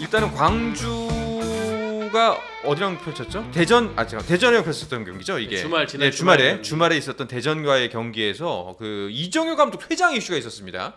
일단은 광주가 어디랑 펼쳤죠? 대전이랑 펼쳤던 경기죠 이게. 지난 주말에 있었던 대전과의 경기에서 그 이정효 감독 퇴장 이슈가 있었습니다.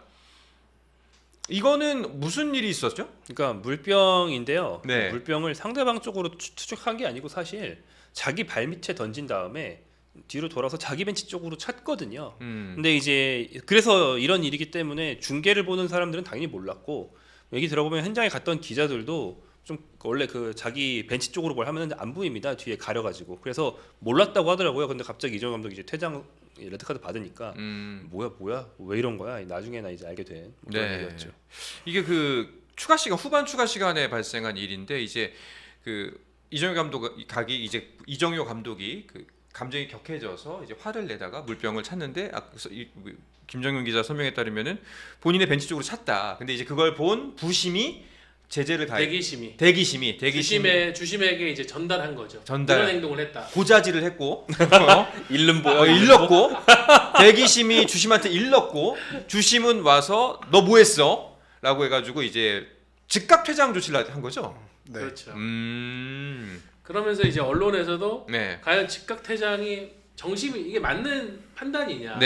이거는 무슨 일이 있었죠? 그러니까 물병인데요. 네. 물병을 상대방 쪽으로 투척한 게 아니고 사실 자기 발밑에 던진 다음에 뒤로 돌아서 자기 벤치 쪽으로 찼거든요. 근데 이제 그래서 이런 일이기 때문에 중계를 보는 사람들은 당연히 몰랐고, 얘기 들어보면 현장에 갔던 기자들도 좀 원래 그 자기 벤치 쪽으로 뭘 하면 안 보입니다. 뒤에 가려가지고. 그래서 몰랐다고 하더라고요. 근데 갑자기 이정효 감독이 이제 퇴장 레드카드 받으니까 뭐야 왜 이런 거야? 나중에나 이제 알게 된 그런 일이었죠. 이게 그 후반 추가 시간에 발생한 일인데, 이제 그 이정효 감독이 그 감정이 격해져서 이제 화를 내다가 물병을 찼는데, 김정윤 기자 설명에 따르면은 본인의 벤치 쪽으로 찼다. 근데 이제 그걸 본 부심이 제재를 대기심이 주심에게 이제 전달한 거죠. 그런 행동을 했다. 고자질을 했고 일렀고 대기심이 주심한테 일렀고, 주심은 와서 너 뭐했어? 라고 해가지고 이제 즉각 퇴장 조치를 한 거죠. 네. 그렇죠. 그러면서 이제 언론에서도 과연 즉각 퇴장이 정심이 이게 맞는 판단이냐,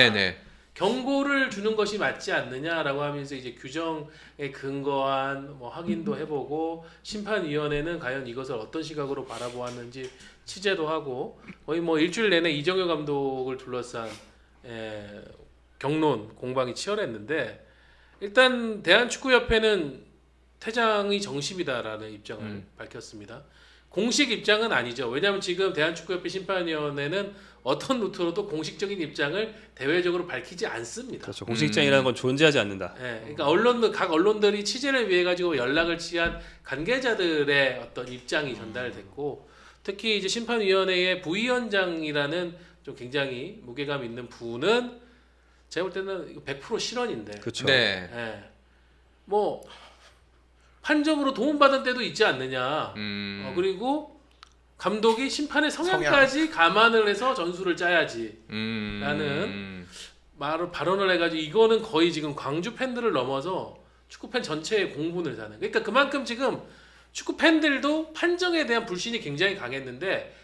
경고를 주는 것이 맞지 않느냐라고 하면서 이제 규정에 근거한 뭐 확인도 해보고, 심판위원회는 과연 이것을 어떤 시각으로 바라보았는지 취재도 하고, 거의 뭐 일주일 내내 이정효 감독을 둘러싼 경론 공방이 치열했는데, 일단 대한축구협회는 퇴장이 정심이다라는 입장을 밝혔습니다. 공식 입장은 아니죠. 왜냐하면 지금 대한축구협회 심판위원회는 어떤 루트로도 공식적인 입장을 대외적으로 밝히지 않습니다. 그렇죠. 공식 입장이라는 건 존재하지 않는다. 그러니까 각 언론들이 취재를 위해 가지고 연락을 취한 관계자들의 어떤 입장이 전달됐고, 특히 이제 심판위원회의 부위원장이라는 좀 굉장히 무게감 있는 분은 제가 볼 때는 100% 실언인데. 그렇죠. 뭐 판정으로 도움받은 때도 있지 않느냐. 그리고 감독이 심판의 성향까지 감안을 해서 전술을 짜야지 라는 발언을 해가지고, 이거는 거의 지금 광주 팬들을 넘어서 축구 팬 전체의 공분을 사는, 그러니까 그만큼 지금 축구 팬들도 판정에 대한 불신이 굉장히 강했는데,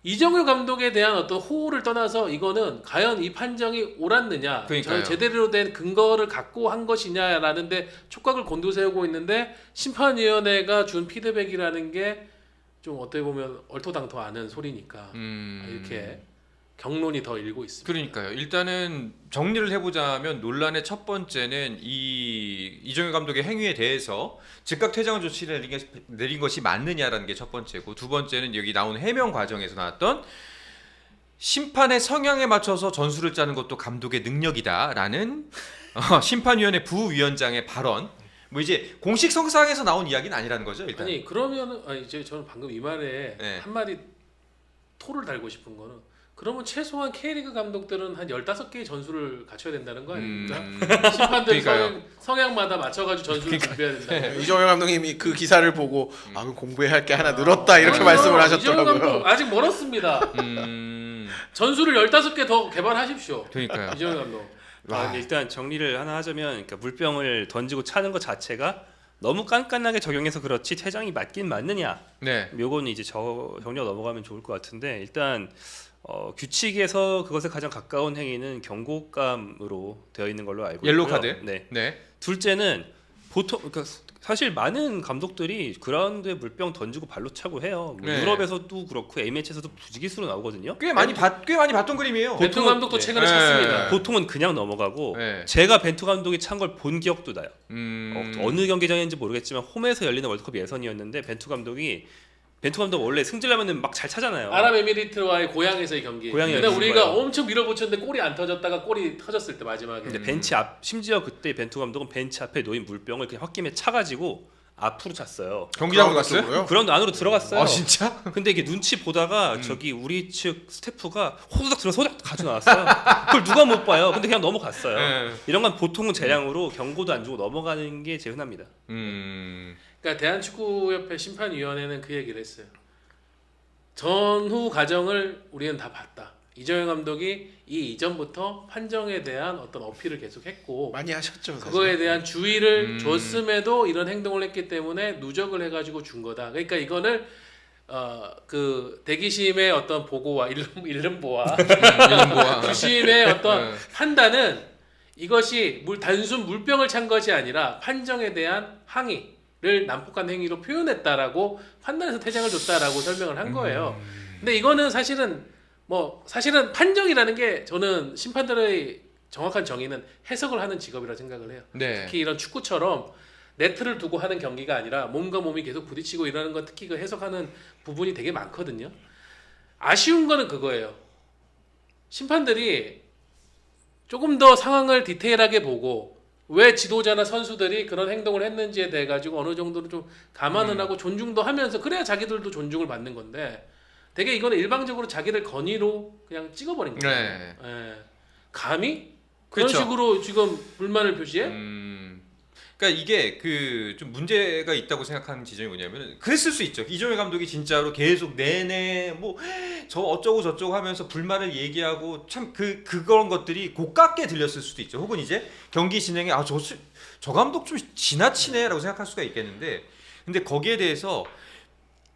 이정효 감독에 대한 어떤 호호를 떠나서 이거는 과연 이 판정이 옳았느냐, 제대로 된 근거를 갖고 한 것이냐라는 데 촉각을 곤두세우고 있는데, 심판위원회가 준 피드백이라는 게 좀 어떻게 보면 얼토당토않은 소리니까 이렇게 경론이 더 일고 있습니다. 그러니까요. 일단은 정리를 해보자면, 논란의 첫 번째는 이정효 감독의 행위에 대해서 즉각 퇴장 조치를 내린 것이 맞느냐라는 게 첫 번째고, 두 번째는 여기 나온 해명 과정에서 나왔던 심판의 성향에 맞춰서 전술을 짜는 것도 감독의 능력이다라는 심판위원회 부위원장의 발언. 뭐 이제 공식 성상에서 나온 이야기는 아니라는 거죠, 일단. 아니 그러면 이제 저는 방금 이 말에 한마디 토를 달고 싶은 거는, 그러면 최소한 K리그 감독들은 한 15개의 전술을 갖춰야 된다는 거 아닙니까? 심판들 성향마다 맞춰가지고 전술을 준비해야 된다. 이정효 감독님이 그 기사를 보고 그럼 공부해야 할 게 하나 늘었다 이렇게 말씀을 하셨더라고요. 이정효 감독 아직 멀었습니다. 전술을 15개 더 개발하십시오. 그러니까요. 이정효 감독. 일단 정리를 하나 하자면, 그러니까 물병을 던지고 차는 것 자체가 너무 깐깐하게 적용해서 그렇지 퇴장이 맞긴 맞느냐, 요거는 이제 정리하고 넘어가면 좋을 것 같은데, 일단 규칙에서 그것에 가장 가까운 행위는 경고감으로 되어 있는 걸로 알고 있고요. 옐로우 카드. 둘째는 보통, 그러니까 사실 많은 감독들이 그라운드에 물병 던지고 발로 차고 해요. 뭐 유럽에서도 그렇고 A매치에서도 부지기수로 나오거든요. 꽤 많이 봤던 그림이에요. 벤투 감독도 최근에 찼습니다. 보통은 그냥 넘어가고, 제가 벤투 감독이 찬 걸 본 기억도 나요. 어느 경기장인지 모르겠지만 홈에서 열리는 월드컵 예선이었는데, 벤투 감독 원래 승질나면은 막 잘 차잖아요. 아랍에미리트와의 고향에서의 경기. 근데 우리가 엄청 밀어붙였는데 골이 안 터졌다가 골이 터졌을 때 마지막에. 근데 벤치 앞, 심지어 그때 벤투 감독은 벤치 앞에 놓인 물병을 그냥 홧김에 차가지고 앞으로 찼어요. 경기장으로 갔어요? 그라운드 안으로 들어갔어요. 진짜? 근데 이게 눈치 보다가 저기 우리 측 스태프가 호닥 들어서 호닥 가져 나왔어요. 그걸 누가 못 봐요. 근데 그냥 넘어갔어요. 이런 건 보통은 재량으로 경고도 안 주고 넘어가는 게 제일 흔합니다. 그러니까 대한축구협회 심판위원회는 그 얘기를 했어요. 전후 과정을 우리는 다 봤다. 이정현 감독이 이 이전부터 판정에 대한 어떤 어필을 계속했고 많이 하셨죠. 사실. 그거에 대한 주의를 줬음에도 이런 행동을 했기 때문에 누적을 해가지고 준 거다. 그러니까 이거를 그 대기심의 어떤 보고와 일름보와 주심의 어떤 판단은 이것이 단순 물병을 찬 것이 아니라 판정에 대한 항의를 난폭한 행위로 표현했다라고 판단해서 퇴장을 줬다라고 설명을 한 거예요. 근데 이거는 사실은 판정이라는 게 저는 심판들의 정확한 정의는 해석을 하는 직업이라 생각을 해요. 네. 특히 이런 축구처럼 네트를 두고 하는 경기가 아니라 몸과 몸이 계속 부딪히고 이러는 건 특히 그 해석하는 부분이 되게 많거든요. 아쉬운 거는 그거예요. 심판들이 조금 더 상황을 디테일하게 보고 왜 지도자나 선수들이 그런 행동을 했는지에 대해 가지고 어느 정도는 좀 감안을 하고 존중도 하면서 그래야 자기들도 존중을 받는 건데 되게 이거는 일방적으로 자기들 건의로 그냥 찍어버린 거예요. 네. 예. 감히 그런 그렇죠. 식으로 지금 불만을 표시해? 그러니까 이게 좀 문제가 있다고 생각하는 지점이 뭐냐면 그랬을 수 있죠. 이정현 감독이 진짜로 계속 내내 뭐 저 어쩌고 저쩌고 하면서 불만을 얘기하고 참 그런 것들이 고깝게 들렸을 수도 있죠. 혹은 이제 경기 진행에 저 감독 좀 지나치네라고 생각할 수가 있겠는데 근데 거기에 대해서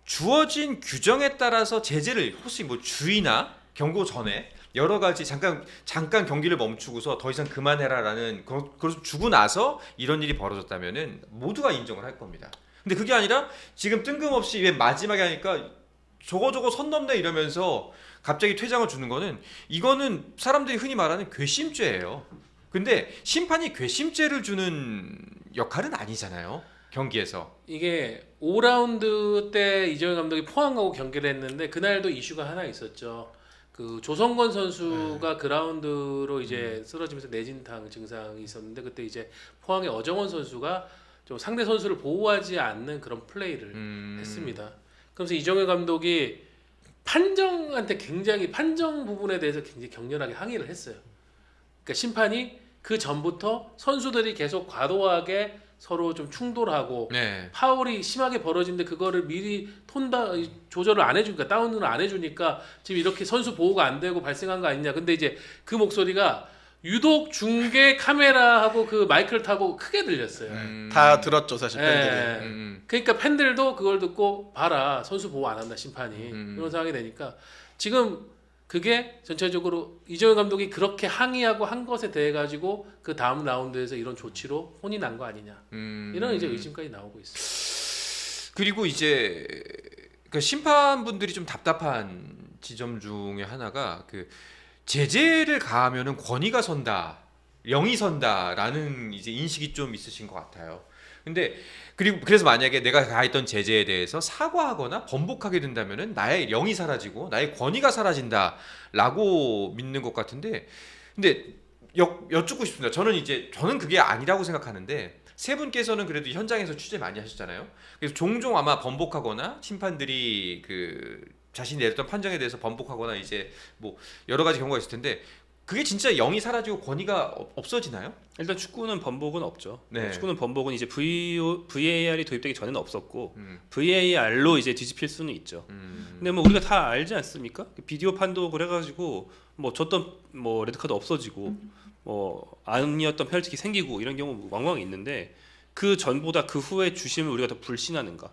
주어진 규정에 따라서 제재를 혹시 뭐 주의나 경고 전에 여러 가지 잠깐 경기를 멈추고서 더 이상 그만해라라는 그걸 주고 나서 이런 일이 벌어졌다면은 모두가 인정을 할 겁니다. 근데 그게 아니라 지금 뜬금없이 왜 마지막에 하니까 저거 선 넘네 이러면서 갑자기 퇴장을 주는 거는 이거는 사람들이 흔히 말하는 괘씸죄예요. 근데 심판이 괘씸죄를 주는 역할은 아니잖아요. 경기에서. 이게 5라운드 때 이정현 감독이 포항하고 경기를 했는데 그날도 이슈가 하나 있었죠. 그 조성권 선수가 그라운드로 이제 쓰러지면서 뇌진탕 증상이 있었는데 그때 이제 포항의 어정원 선수가 좀 상대 선수를 보호하지 않는 그런 플레이를 했습니다. 그러면서 이정현 감독이 판정 부분에 대해서 굉장히 격렬하게 항의를 했어요. 그러니까 심판이 그 전부터 선수들이 계속 과도하게 서로 좀 충돌하고 네. 파울이 심하게 벌어지는데 그거를 미리 조절을 안 해주니까 다운을 안 해주니까 지금 이렇게 선수 보호가 안 되고 발생한 거 아니냐. 근데 이제 그 목소리가 유독 중계 카메라하고 그 마이크를 타고 크게 들렸어요. 다 들었죠 사실 팬들이. 그러니까 팬들도 그걸 듣고 봐라 선수 보호 안 한다 심판이 이런 상황이 되니까 지금 그게 전체적으로 이정현 감독이 그렇게 항의하고 한 것에 대해 가지고 그 다음 라운드에서 이런 조치로 혼이 난 거 아니냐 이런 이제 의심까지 나오고 있어요. 그리고 이제 그 심판분들이 좀 답답한 지점 중에 하나가 그 제재를 가하면은 권위가 선다, 영이 선다라는 이제 인식이 좀 있으신 것 같아요. 근데 그래서 만약에 내가 가했던 제재에 대해서 사과하거나 번복하게 된다면은 나의 영이 사라지고 나의 권위가 사라진다라고 믿는 것 같은데, 근데 여쭙고 싶습니다. 저는 그게 아니라고 생각하는데 세 분께서는 그래도 현장에서 취재 많이 하셨잖아요. 그래서 종종 아마 번복하거나 심판들이 자신이 내렸던 판정에 대해서 번복하거나 이제 뭐 여러 가지 경우가 있을 텐데. 그게 진짜 영이 사라지고 권위가 없어지나요? 일단 축구는 번복은 없죠. 네. 축구는 번복은 이제 VAR이 도입되기 전에는 없었고 VAR로 이제 뒤집힐 수는 있죠. 근데 뭐 우리가 다 알지 않습니까? 비디오 판독을 해가지고 뭐 줬던 뭐 레드카드 없어지고 뭐 아니었던 페널티킥 생기고 이런 경우 왕왕 있는데 그 전보다 그 후에 주심을 우리가 더 불신하는가?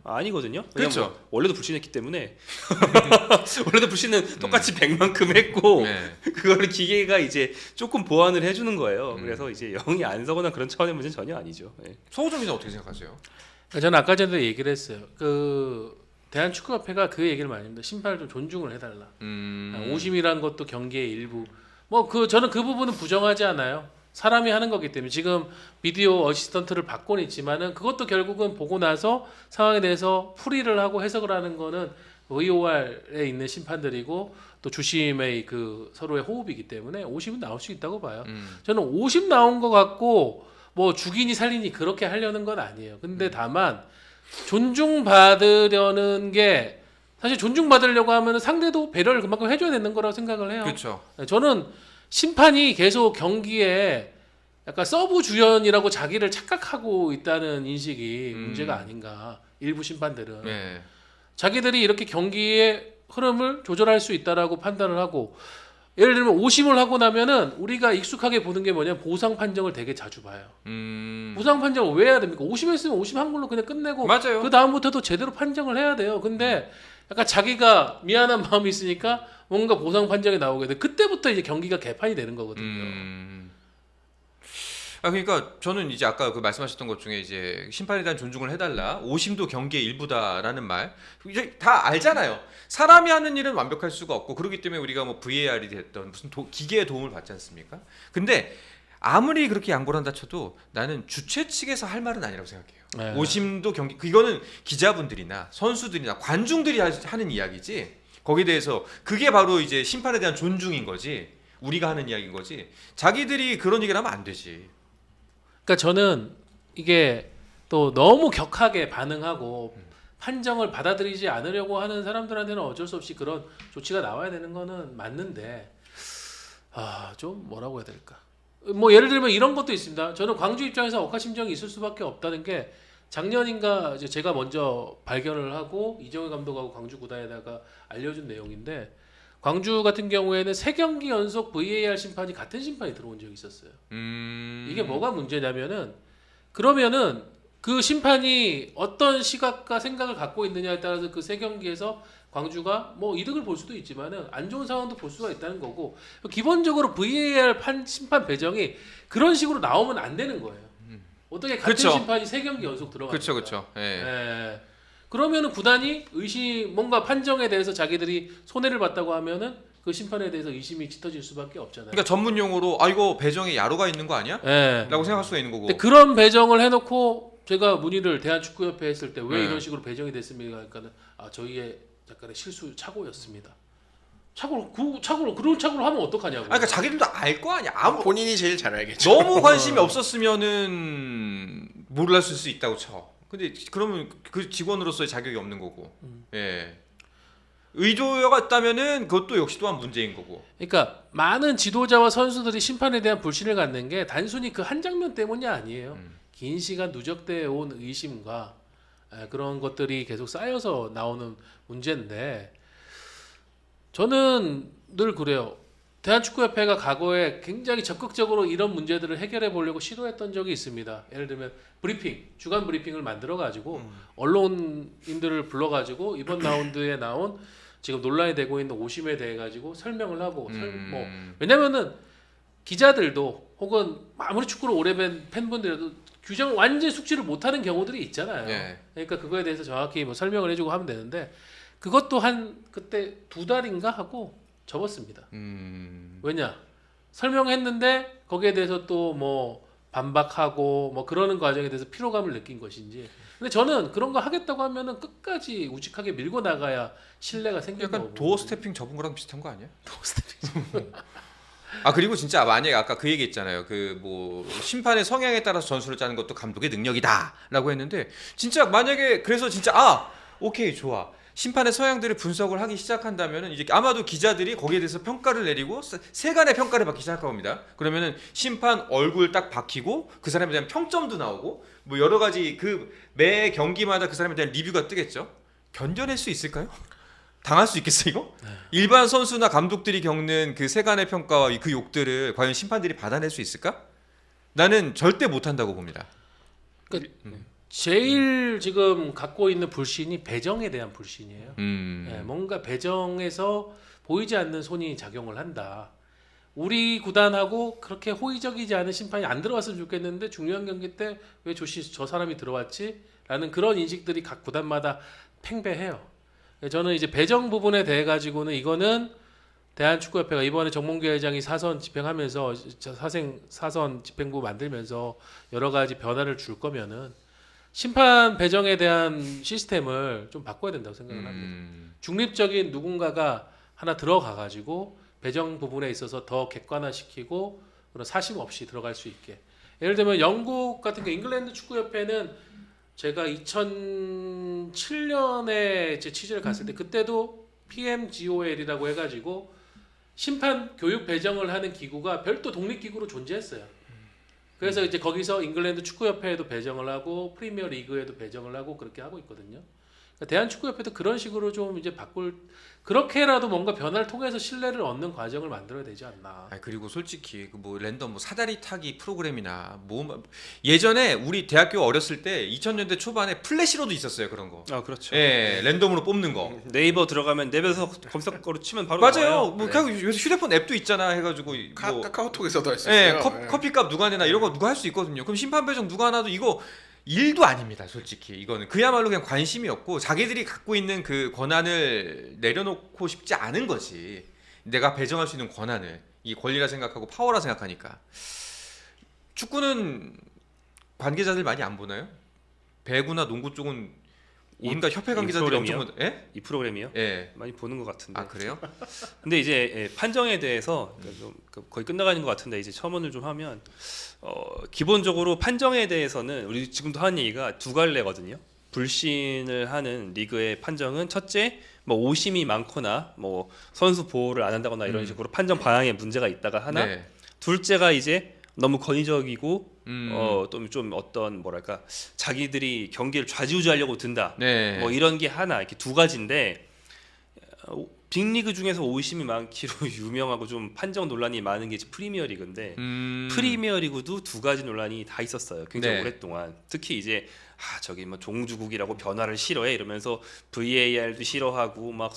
아니거든요. 그렇죠. 원래도 불신했기 때문에 원래도 불신은 똑같이 100만큼 했고 그거를 기계가 이제 조금 보완을 해주는 거예요. 그래서 이제 영이 안 서거나 그런 차원의 문제는 전혀 아니죠. 서호정 기자 어떻게 생각하세요? 저는 아까 전에 얘기를 했어요. 그 대한축구협회가 그 얘기를 많이 합니다. 심판을 좀 존중을 해달라. 오심이란 것도 경기의 일부. 저는 그 부분은 부정하지 않아요. 사람이 하는 거기 때문에 지금 비디오 어시스턴트를 받고는 있지만은 그것도 결국은 보고 나서 상황에 대해서 풀이를 하고 해석을 하는 거는 VOR에 있는 심판들이고 또 주심의 그 서로의 호흡이기 때문에 오심은 나올 수 있다고 봐요. 저는 오심 나온 것 같고 뭐 죽이니 살리니 그렇게 하려는 건 아니에요. 근데 다만 존중받으려는 게 사실 존중받으려고 하면 상대도 배려를 그만큼 해줘야 되는 거라고 생각을 해요. 그렇죠. 저는 심판이 계속 경기에 약간 서브 주연이라고 자기를 착각하고 있다는 인식이 문제가 아닌가. 일부 심판들은 네. 자기들이 이렇게 경기에 흐름을 조절할 수 있다라고 판단을 하고 예를 들면 오심을 하고 나면은 우리가 익숙하게 보는 게 뭐냐면 보상 판정을 되게 자주 봐요. 보상 판정을 왜 해야 됩니까? 오심했으면 오심한 걸로 그냥 끝내고 맞아요. 그 다음부터도 제대로 판정을 해야 돼요. 근데 약간 자기가 미안한 마음이 있으니까 뭔가 보상 판정이 나오게 돼. 그때부터 이제 경기가 개판이 되는 거거든요. 그러니까 저는 이제 아까 그 말씀하셨던 것 중에 이제 심판에 대한 존중을 해달라. 오심도 경기의 일부다라는 말. 이제 다 알잖아요. 사람이 하는 일은 완벽할 수가 없고 그렇기 때문에 우리가 뭐 VAR이 됐던 무슨 기계의 도움을 받지 않습니까? 근데 아무리 그렇게 양보를 한다 쳐도 나는 주최 측에서 할 말은 아니라고 생각해요. 네. 오심도 경기 이거는 기자분들이나 선수들이나 관중들이 하는 이야기지. 거기에 대해서 그게 바로 이제 심판에 대한 존중인 거지. 우리가 하는 이야기인 거지. 자기들이 그런 얘기를 하면 안 되지. 그러니까 저는 이게 또 너무 격하게 반응하고 판정을 받아들이지 않으려고 하는 사람들한테는 어쩔 수 없이 그런 조치가 나와야 되는 거는 맞는데 좀 뭐라고 해야 될까? 뭐 예를 들면 이런 것도 있습니다. 저는 광주 입장에서 억하심정이 있을 수밖에 없다는 게 작년인가 이제 제가 먼저 발견을 하고 이정효 감독하고 광주 구단에다가 알려준 내용인데 광주 같은 경우에는 3경기 연속 VAR 심판이 같은 심판이 들어온 적이 있었어요. 이게 뭐가 문제냐면은 그러면은 그 심판이 어떤 시각과 생각을 갖고 있느냐에 따라서 그 3경기에서 광주가 뭐 이득을 볼 수도 있지만은 안 좋은 상황도 볼 수가 있다는 거고 기본적으로 VAR 심판 배정이 그런 식으로 나오면 안 되는 거예요. 어떻게 같은 그쵸. 심판이 3경기 연속 들어갑니까? 그렇죠. 예. 그러면은 구단이 뭔가 판정에 대해서 자기들이 손해를 봤다고 하면은 그 심판에 대해서 의심이 짙어질 수밖에 없잖아요. 그러니까 전문 용어로 이거 배정에 야로가 있는 거 아니야? 예. 라고 생각할 수가 있는 거고. 근데 그런 배정을 해놓고 제가 문의를 대한축구협회에 했을 때 왜 네. 이런 식으로 배정이 됐습니까? 그러니까는 저희의 약간의 실수 착오였습니다. 그런 착오를 하면 어떡하냐고. 그러니까 자기들도 알 거 아니야. 본인이 제일 잘 알겠죠. 너무 관심이 없었으면은 몰랐을 수 있다고 쳐. 근데 그러면 그 직원으로서의 자격이 없는 거고. 예. 의도가 있다면은 그것도 역시 또한 문제인 거고. 그러니까 많은 지도자와 선수들이 심판에 대한 불신을 갖는 게 단순히 그 한 장면 때문이 아니에요. 긴 시간 누적되어 온 의심과 그런 것들이 계속 쌓여서 나오는 문제인데 저는 늘 그래요. 대한축구협회가 과거에 굉장히 적극적으로 이런 문제들을 해결해 보려고 시도했던 적이 있습니다. 예를 들면 주간 브리핑을 만들어 가지고 언론인들을 불러 가지고 이번 라운드에 나온 지금 논란이 되고 있는 오심에 대해 가지고 설명을 하고 왜냐면은 기자들도 혹은 아무리 축구를 오래 본 팬분들도 규정을 완전히 숙지를 못하는 경우들이 있잖아요. 예. 그러니까 그거에 대해서 정확히 뭐 설명을 해주고 하면 되는데 그것도 그때 2달인가 하고 접었습니다. 왜냐 설명했는데 거기에 대해서 또 뭐 반박하고 뭐 그러는 과정에 대해서 피로감을 느낀 것인지. 근데 저는 그런 거 하겠다고 하면은 끝까지 우직하게 밀고 나가야 신뢰가 생긴다고. 약간 도어 스태핑 접은 거랑 비슷한 거 아니야? 도어 스태핑. 그리고 진짜 만약에 아까 그 얘기 있잖아요. 그 뭐 심판의 성향에 따라서 전술을 짜는 것도 감독의 능력이다라고 했는데 진짜 만약에 그래서 진짜 오케이 좋아. 심판의 성향들을 분석을 하기 시작한다면은 이제 아마도 기자들이 거기에 대해서 평가를 내리고 세간의 평가를 받기 시작할 겁니다. 그러면은 심판 얼굴 딱 박히고 그 사람에 대한 평점도 나오고 뭐 여러 가지 그 매 경기마다 그 사람에 대한 리뷰가 뜨겠죠. 견뎌낼 수 있을까요? 당할 수 있겠어 이거? 일반 선수나 감독들이 겪는 그 세간의 평가와 그 욕들을 과연 심판들이 받아낼 수 있을까? 나는 절대 못한다고 봅니다. 그러니까 제일 지금 갖고 있는 불신이 배정에 대한 불신이에요. 뭔가 배정에서 보이지 않는 손이 작용을 한다. 우리 구단하고 그렇게 호의적이지 않은 심판이 안 들어왔으면 좋겠는데 중요한 경기 때 왜 저 사람이 들어왔지? 라는 그런 인식들이 각 구단마다 팽배해요. 저는 이제 배정 부분에 대해 가지고는 이거는 대한축구협회가 이번에 정몽규 회장이 사선 집행하면서 사선 집행부 만들면서 여러 가지 변화를 줄 거면은 심판 배정에 대한 시스템을 좀 바꿔야 된다고 생각을 합니다. 중립적인 누군가가 하나 들어가 가지고 배정 부분에 있어서 더 객관화시키고 그런 사심 없이 들어갈 수 있게. 예를 들면 영국 같은 게 잉글랜드 축구협회는 제가 2007년에 제 취재를 갔을 때 그때도 PMGOL이라고 해가지고 심판 교육 배정을 하는 기구가 별도 독립기구로 존재했어요. 그래서 이제 거기서 잉글랜드 축구협회에도 배정을 하고 프리미어 리그에도 배정을 하고 그렇게 하고 있거든요. 그러니까 대한축구협회도 그런 식으로 좀 이제 그렇게라도 뭔가 변화를 통해서 신뢰를 얻는 과정을 만들어야 되지 않나. 그리고 솔직히 그 뭐 랜덤 뭐 사다리 타기 프로그램이나 뭐 예전에 우리 대학교 어렸을 때 2000년대 초반에 플래시로도 있었어요 그런 거. 아 그렇죠. 예, 랜덤으로 뽑는 거. 네이버 들어가면 앱에서 검색어로 치면 바로 맞아요. 나와요. 뭐 네. 그냥 요새 휴대폰 앱도 있잖아 해가지고 뭐 카카오톡에서도 할 수 있어요. 예, 커피값 누가 내나 이런 거 누가 할 수 있거든요. 그럼 심판 배정 누가 하나도 이거 일도 아닙니다. 솔직히 이거는 그야말로 그냥 관심이었고 자기들이 갖고 있는 그 권한을 내려놓고 싶지 않은 거지. 내가 배정할 수 있는 권한을 이 권리라 생각하고 파워라 생각하니까. 축구는 관계자들 많이 안 보나요? 배구나 농구 쪽은 온갖 협회 관계자들이 엄청 프로그램이요? 예? 이 프로그램이요? 예. 많이 보는 것 같은데. 아 그래요? 근데 이제 판정에 대해서 좀 거의 끝나가는 것 같은데 이제 첨언을 좀 하면 기본적으로 판정에 대해서는 우리 지금도 하는 얘기가 두 갈래거든요. 불신을 하는 리그의 판정은 첫째 뭐 오심이 많거나 뭐 선수 보호를 안 한다거나 이런 식으로 판정 방향에 문제가 있다가 하나, 네. 둘째가 이제 너무 권위적이고 또 좀 어떤 뭐랄까 자기들이 경기를 좌지우지하려고 든다. 네. 뭐 이런 게 하나 이렇게 두 가지인데 빅리그 중에서 오심이 많기로 유명하고 좀 판정 논란이 많은 게 이제 프리미어리그인데 프리미어리그도 두 가지 논란이 다 있었어요. 굉장히 네. 오랫동안. 특히 이제 저기 뭐 종주국이라고 변화를 싫어해 이러면서 VAR도 싫어하고 막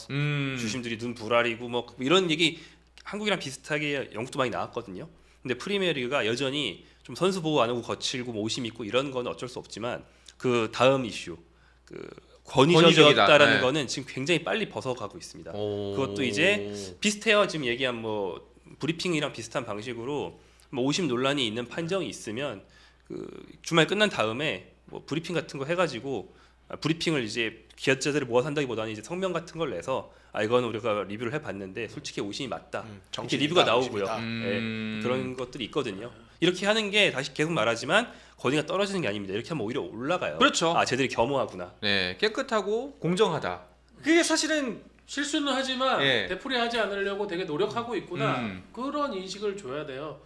주심들이 눈 부라리고 뭐 이런 얘기 한국이랑 비슷하게 영국도 많이 나왔거든요. 근데 프리미어리그가 여전히 좀 선수 보호 안 하고 거칠고 뭐 오심 있고 이런 건 어쩔 수 없지만 그 다음 이슈 그 권위적이었다라는 네. 거는 지금 굉장히 빨리 벗어가고 있습니다. 오. 그것도 이제 비슷해요. 지금 얘기한 뭐 브리핑이랑 비슷한 방식으로 뭐 오심 논란이 있는 판정이 있으면 그 주말 끝난 다음에 뭐 브리핑 같은 거 해가지고 브리핑을 이제 기업자들을 모아서 한다기보다는 이제 성명 같은 걸 내서 이거는 우리가 리뷰를 해봤는데 솔직히 오심이 맞다. 이렇게 리뷰가 나오고요. 네, 그런 것들이 있거든요. 이렇게 하는 게 다시 계속 말하지만 권위가 떨어지는 게 아닙니다. 이렇게 하면 오히려 올라가요. 그렇죠. 쟤들이 겸허하구나. 네, 깨끗하고 공정하다. 그게 사실은 실수는 하지만 예. 되풀이하지 않으려고 되게 노력하고 있구나. 그런 인식을 줘야 돼요.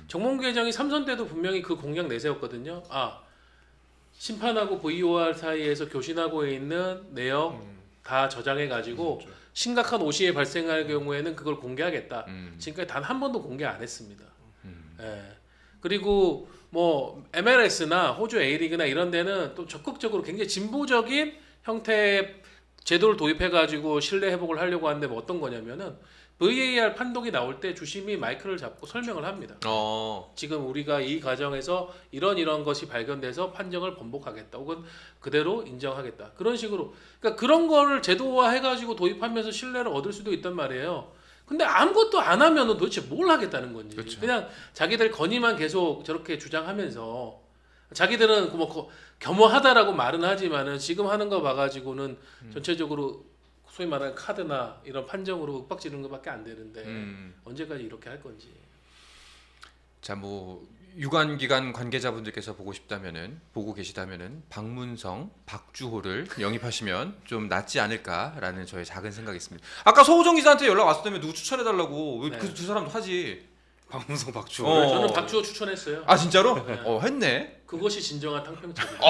정몽규 회장이 삼선 때도 분명히 그 공약 내세웠거든요. 심판하고 VOR 사이에서 교신하고 있는 내역 다 저장해가지고 심각한 오시에 발생할 경우에는 그걸 공개하겠다. 지금까지 단 한 번도 공개 안 했습니다. 예. 그리고 뭐 MLS나 호주 A리그나 이런 데는 또 적극적으로 굉장히 진보적인 형태의 제도를 도입해가지고 신뢰 회복을 하려고 하는데 뭐 어떤 거냐면은 VAR 판독이 나올 때 주심이 마이크를 잡고 설명을 합니다. 지금 우리가 이 과정에서 이런 것이 발견돼서 판정을 번복하겠다 혹은 그대로 인정하겠다. 그런 식으로 그러니까 그런 거를 제도화해가지고 도입하면서 신뢰를 얻을 수도 있단 말이에요. 근데 아무것도 안 하면은 도대체 뭘 하겠다는 건지. 그렇죠. 그냥 자기들 건의만 계속 저렇게 주장하면서 자기들은 뭐 겸허하다라고 말은 하지만은 지금 하는 거 봐가지고는 전체적으로 소위 말하는 카드나 이런 판정으로 윽박지르는 것밖에 안 되는데 언제까지 이렇게 할 건지. 자, 뭐 유관기관 관계자분들께서 보고 계시다면은 박문성, 박주호를 영입하시면 좀 낫지 않을까라는 저의 작은 생각이 있습니다. 아까 서우정 기자한테 연락 왔었다면 누구 추천해달라고 왜 네. 그 두 사람도 하지? 박문성, 박주호. 저는 박주호 추천했어요. 아 진짜로? 네. 했네. 그것이 진정한 탕평책이에요.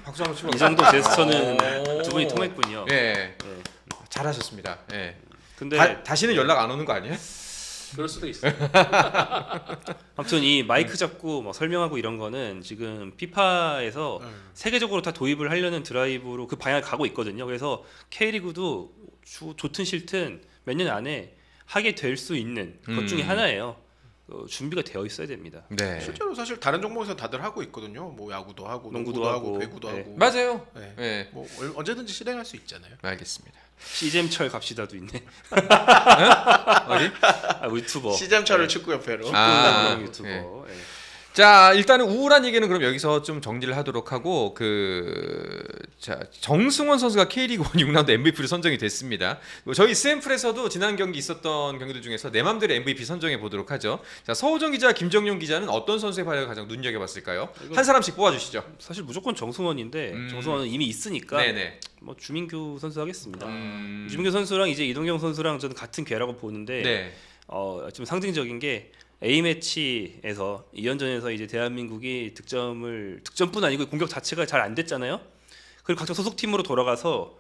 박수 한번 치고. 이 정도 제스처는 오. 두 분이 통했군요. 예, 네. 잘하셨습니다. 예. 근데 다시는 연락 안 오는 거 아니에요? 그럴 수도 있어요. 아무튼 이 마이크 잡고 뭐 설명하고 이런 거는 지금 피파에서 세계적으로 다 도입을 하려는 드라이브로 그 방향을 가고 있거든요. 그래서 K리그도 좋든 싫든 몇 년 안에 하게 될 수 있는 것 중에 하나예요. 준비가 되어 있어야 됩니다. 네. 실제로 사실 다른 종목에서 다들 하고 있거든요. 뭐 야구도 하고, 농구도 하고, 배구도 네. 하고. 맞아요. 네. 네. 뭐 언제든지 실행할 수 있잖아요. 알겠습니다. 시잼철 갑시다도 있네. 어디? 유튜버. 시잼철을 축구협회로. 축구 유튜버. 네. 예. 자, 일단은 우울한 얘기는 그럼 여기서 좀 정리를 하도록 하고 자, 정승원 선수가 K리그 1 6라운드 MVP로 선정이 됐습니다. 저희 스앰플에서도 지난 경기 있었던 경기들 중에서 내 맘대로 MVP 선정해 보도록 하죠. 자, 서우정 기자, 김정용 기자는 어떤 선수의 활약을 가장 눈여겨봤을까요? 한 사람씩 뽑아주시죠. 사실 무조건 정승원인데 정승원은 이미 있으니까 네네. 뭐 주민규 선수 하겠습니다. 음. 주민규 선수랑 이제 이동경 선수랑 저는 같은 괴라고 보는데 네. 좀 상징적인 게 A 매치에서 2연전에서 이제 대한민국이 득점뿐 아니고 공격 자체가 잘 안 됐잖아요. 그리고 각자 소속팀으로 돌아가서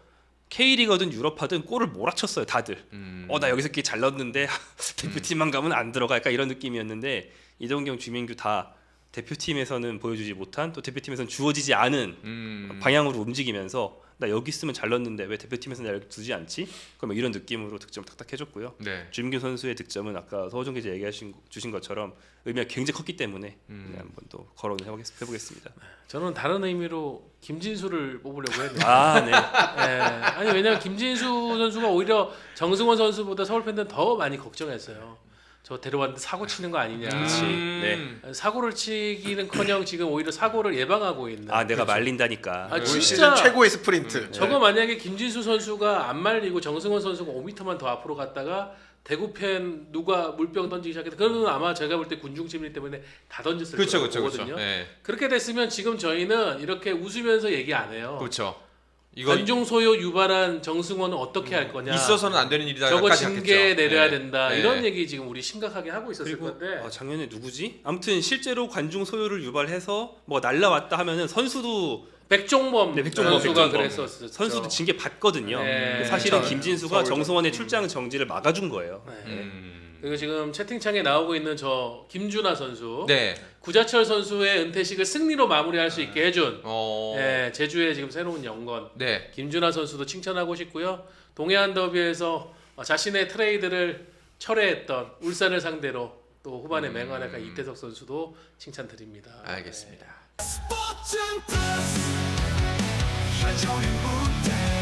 K리거든 유럽하든 골을 몰아쳤어요 다들. 나 여기서 이렇게 잘 넣었는데 대표팀만 가면 안 들어가 약간 이런 느낌이었는데 이동경, 주민규 다 대표팀에서는 보여주지 못한 또 대표팀에서는 주어지지 않은 방향으로 움직이면서 나 여기 있으면 잘 넣었는데 왜 대표팀에서는 여기 두지 않지? 그럼 이런 느낌으로 득점 탁탁 해줬고요. 네. 주민규 선수의 득점은 아까 서호정 기자 주신 것처럼 의미가 굉장히 컸기 때문에 한번 또 거론을 해보겠습니다. 저는 다른 의미로 김진수를 뽑으려고 했는데. 아, 네. 예. 아니 왜냐면 김진수 선수가 오히려 정승원 선수보다 서울 팬들은 더 많이 걱정했어요. 저 데려왔는데 사고 치는 거 아니냐. 네. 사고를 치기는커녕 지금 오히려 사고를 예방하고 있는. 아, 내가 말린다니까. 아, 올 진짜 시즌 최고의 스프린트. 저거 만약에 김진수 선수가 안 말리고 정승원 선수가 5m만 더 앞으로 갔다가 대구 팬 누가 물병 던지기 시작했다. 그러면 아마 제가 볼 때 군중 심리 때문에 다 던졌을 거거든요. 네. 그렇게 됐으면 지금 저희는 이렇게 웃으면서 얘기 안 해요. 그렇죠. 이거 관중 소요 유발한 정승원은 어떻게 할 거냐. 있어서는 안 되는 일이다. 저거 징계 내려야 된다. 네. 이런 얘기 지금 우리 심각하게 하고 있었을 그리고 건데. 작년에 누구지? 아무튼 실제로 관중 소요를 유발해서 뭐 날라왔다 하면은 선수도 백종범 네, 백종범 선수가 백종범. 그랬었죠. 선수도 징계 받거든요. 네. 사실은 그렇죠. 김진수가 서울. 정성원의 출장 정지를 막아준 거예요. 네. 그리고 지금 채팅창에 나오고 있는 저 김준하 선수, 네. 구자철 선수의 은퇴식을 승리로 마무리할 수 있게 해준 어. 네, 제주의 지금 새로운 영건 네. 김준하 선수도 칭찬하고 싶고요. 동해안 더비에서 자신의 트레이드를 철회했던 울산을 상대로 또 후반에 맹활약한 이태석 선수도 칭찬드립니다. 알겠습니다. 스포츠 플러스 한정의 무대